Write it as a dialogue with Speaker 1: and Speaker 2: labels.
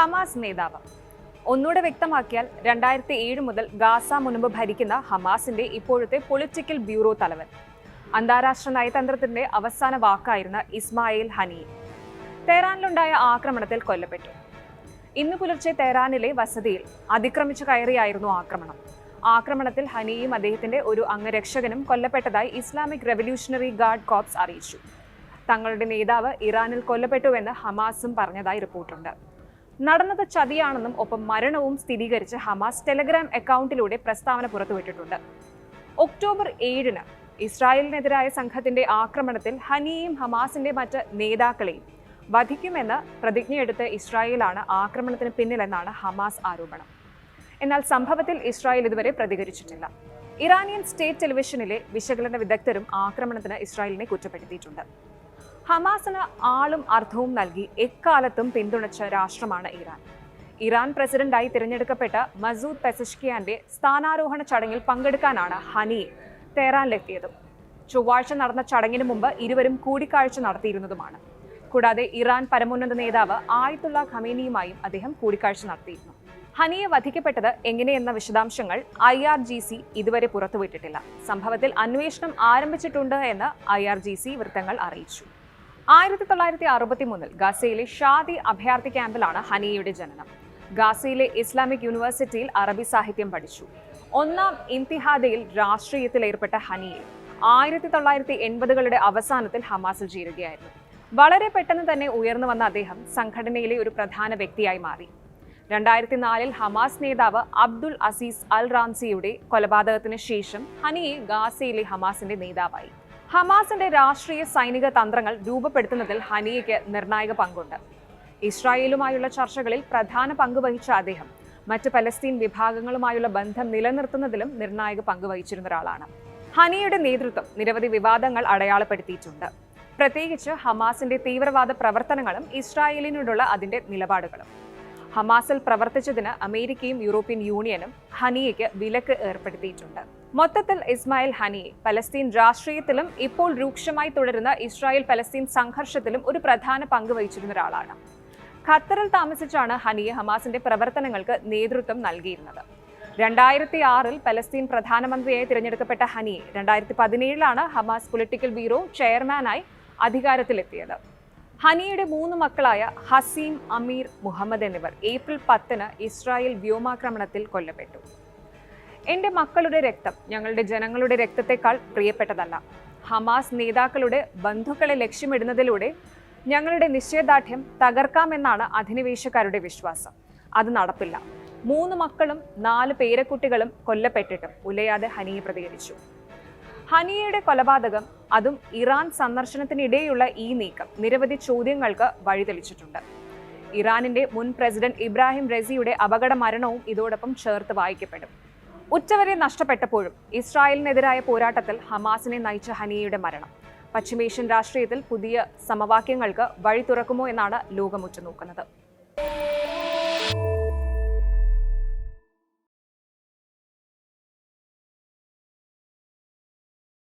Speaker 1: Hamas നേതാവ്. ഒന്നുകൂടെ വ്യക്തമാക്കിയാൽ 2007 മുതൽ ഗാസ മുൻപ് ഭരിക്കുന്ന ഹമാസിന്റെ ഇപ്പോഴത്തെ പൊളിറ്റിക്കൽ ബ്യൂറോ തലവൻ. അന്താരാഷ്ട്ര നയതന്ത്രത്തിന്റെ അവസാന വാക്കായിരുന്ന ഇസ്മായിൽ ഹനിയെ തെഹ്റാനിലുണ്ടായ ആക്രമണത്തിൽ കൊല്ലപ്പെട്ടു. ഇന്ന് പുലർച്ചെ തെഹ്റാനിലെ വസതിയിൽ അതിക്രമിച്ചു കയറിയായിരുന്നു ആക്രമണം. ആക്രമണത്തിൽ ഹനിയും അദ്ദേഹത്തിന്റെ ഒരു അംഗരക്ഷകനും കൊല്ലപ്പെട്ടതായി ഇസ്ലാമിക് റെവല്യൂഷണറി ഗാർഡ് കോർപ്സ് അറിയിച്ചു. തങ്ങളുടെ നേതാവ് ഇറാനിൽ കൊല്ലപ്പെട്ടുവെന്ന് ഹമാസും പറഞ്ഞതായി റിപ്പോർട്ടുണ്ട്. നടന്നത് ചതിയാണെന്നും ഒപ്പം മരണവും സ്ഥിരീകരിച്ച് ഹമാസ് ടെലഗ്രാം അക്കൗണ്ടിലൂടെ പ്രസ്താവന പുറത്തുവിട്ടിട്ടുണ്ട്. ഒക്ടോബർ 7-ന് ഇസ്രായേലിനെതിരായ സംഘത്തിന്റെ ആക്രമണത്തിൽ ഹനിയെയും ഹമാസിന്റെ മറ്റ് നേതാക്കളെയും വധിക്കുമെന്ന് പ്രതിജ്ഞയെടുത്ത് ഇസ്രായേലാണ് ആക്രമണത്തിന് പിന്നിലെന്നാണ് ഹമാസ് ആരോപണം. എന്നാൽ സംഭവത്തിൽ ഇസ്രായേൽ ഇതുവരെ പ്രതികരിച്ചിട്ടില്ല. ഇറാനിയൻ സ്റ്റേറ്റ് ടെലിവിഷനിലെ വിശകലന വിദഗ്ധരും ആക്രമണത്തിന് ഇസ്രായേലിനെ കുറ്റപ്പെടുത്തിയിട്ടുണ്ട്. ഹമാസിന് ആളും അർത്ഥവും നൽകി എക്കാലത്തും പിന്തുണച്ച രാഷ്ട്രമാണ് ഇറാൻ. ഇറാൻ പ്രസിഡന്റായി തിരഞ്ഞെടുക്കപ്പെട്ട മസൂദ് പെസഷ്കിയാന്റെ സ്ഥാനാരോഹണ ചടങ്ങിൽ പങ്കെടുക്കാനാണ് ഹനിയെ തെഹ്റാനിലെത്തിയത്. ചൊവ്വാഴ്ച നടന്ന ചടങ്ങിന് മുമ്പ് ഇരുവരും കൂടിക്കാഴ്ച നടത്തിയിരുന്നതുമാണ്. കൂടാതെ ഇറാൻ പരമോന്നത നേതാവ് ആയത്തുള്ള ഖമേനിയുമായും അദ്ദേഹം കൂടിക്കാഴ്ച നടത്തിയിരുന്നു. ഹനിയെ വധിക്കപ്പെട്ടത് എങ്ങനെയെന്ന വിശദാംശങ്ങൾ IRGC ഇതുവരെ പുറത്തുവിട്ടിട്ടില്ല. സംഭവത്തിൽ അന്വേഷണം ആരംഭിച്ചിട്ടുണ്ട് എന്ന് IRGC വൃത്തങ്ങൾ അറിയിച്ചു. 1963 ഗാസയിലെ ഷാദി അഭയാർത്ഥി ക്യാമ്പിലാണ് ഹനിയയുടെ ജനനം. ഗാസയിലെ ഇസ്ലാമിക് യൂണിവേഴ്സിറ്റിയിൽ അറബി സാഹിത്യം പഠിച്ചു. ഒന്നാം ഇന്തിഹാദയിൽ രാഷ്ട്രീയത്തിൽ ഏർപ്പെട്ട ഹനിയെ 1980കളുടെ അവസാനത്തിൽ ഹമാസിൽ ചേരുകയായിരുന്നു. വളരെ പെട്ടെന്ന് തന്നെ ഉയർന്നു വന്ന അദ്ദേഹം സംഘടനയിലെ ഒരു പ്രധാന വ്യക്തിയായി മാറി. 2004 ഹമാസ് നേതാവ് അബ്ദുൽ അസീസ് അൽ റാംസിയുടെ കൊലപാതകത്തിന് ശേഷം ഹനിയെ ഗാസയിലെ ഹമാസിന്റെ നേതാവായി. ഹമാസിന്റെ രാഷ്ട്രീയ സൈനിക തന്ത്രങ്ങൾ രൂപപ്പെടുത്തുന്നതിൽ ഹനിയയ്ക്ക് നിർണായക പങ്കുണ്ട്. ഇസ്രായേലുമായുള്ള ചർച്ചകളിൽ പ്രധാന പങ്ക് വഹിച്ച അദ്ദേഹം മറ്റ് പലസ്തീൻ വിഭാഗങ്ങളുമായുള്ള ബന്ധം നിലനിർത്തുന്നതിലും നിർണായക പങ്ക് വഹിച്ചിരുന്ന ഒരാളാണ്. ഹനിയയുടെ നേതൃത്വം നിരവധി വിവാദങ്ങൾ അടയാളപ്പെടുത്തിയിട്ടുണ്ട്, പ്രത്യേകിച്ച് ഹമാസിന്റെ തീവ്രവാദ പ്രവർത്തനങ്ങളും ഇസ്രായേലിനോടുള്ള അതിന്റെ നിലപാടുകളും. ഹമാസിൽ പ്രവർത്തിച്ചതിന് അമേരിക്കയും യൂറോപ്യൻ യൂണിയനും ഹനിയയ്ക്ക് വിലക്ക് ഏർപ്പെടുത്തിയിട്ടുണ്ട്. മൊത്തത്തിൽ ഇസ്മായിൽ ഹനിയെ പലസ്തീൻ രാഷ്ട്രീയത്തിലും ഇപ്പോൾ രൂക്ഷമായി തുടരുന്ന ഇസ്രായേൽ പലസ്തീൻ സംഘർഷത്തിലും ഒരു പ്രധാന പങ്ക് വഹിച്ചിരുന്ന ഒരാളാണ്. ഖത്തറിൽ താമസിച്ചാണ് ഹനിയെ ഹമാസിന്റെ പ്രവർത്തനങ്ങൾക്ക് നേതൃത്വം നൽകിയിരുന്നത്. 2006 പലസ്തീൻ പ്രധാനമന്ത്രിയായി തിരഞ്ഞെടുക്കപ്പെട്ട ഹനിയെ 2017 ഹമാസ് പൊളിറ്റിക്കൽ ബ്യൂറോ ചെയർമാനായി അധികാരത്തിലെത്തിയത്. ഹനിയുടെ 3 മക്കളായ ഹസീം, അമീർ, മുഹമ്മദ് എന്നിവർ ഏപ്രിൽ 10-ന് ഇസ്രായേൽ വ്യോമാക്രമണത്തിൽ കൊല്ലപ്പെട്ടു. എന്റെ മക്കളുടെ രക്തം ഞങ്ങളുടെ ജനങ്ങളുടെ രക്തത്തെക്കാൾ പ്രിയപ്പെട്ടതല്ല. ഹമാസ് നേതാക്കളുടെ ബന്ധുക്കളെ ലക്ഷ്യമിടുന്നതിലൂടെ ഞങ്ങളുടെ നിശ്ചയദാർഢ്യം തകർക്കാമെന്നാണ് അധിനിവേശക്കാരുടെ വിശ്വാസം. അത് നടപ്പില്ല. 3 മക്കളും 4 പേരക്കുട്ടികളും കൊല്ലപ്പെട്ടിട്ടും ഉലയാതെ ഹനിയെ പ്രതികരിച്ചു. ഹനിയയുടെ കൊലപാതകം, അതും ഇറാൻ സന്ദർശനത്തിനിടെയുള്ള ഈ നീക്കം നിരവധി ചോദ്യങ്ങൾക്ക് വഴിതെളിച്ചിട്ടുണ്ട്. ഇറാനിന്റെ മുൻ പ്രസിഡന്റ് ഇബ്രാഹിം റസിയുടെ അപകട മരണവും ഇതോടൊപ്പം ചേർത്ത് വായിക്കപ്പെടും. ഉറ്റവരെ നഷ്ടപ്പെട്ടപ്പോഴും ഇസ്രായേലിനെതിരായ പോരാട്ടത്തിൽ ഹമാസിനെ നയിച്ച ഹനിയയുടെ മരണം പശ്ചിമേഷ്യൻ രാഷ്ട്രീയത്തിൽ പുതിയ സമവാക്യങ്ങൾക്ക് വഴി തുറക്കുമോ എന്നാണ് ലോകം ഉറ്റുനോക്കുന്നത്.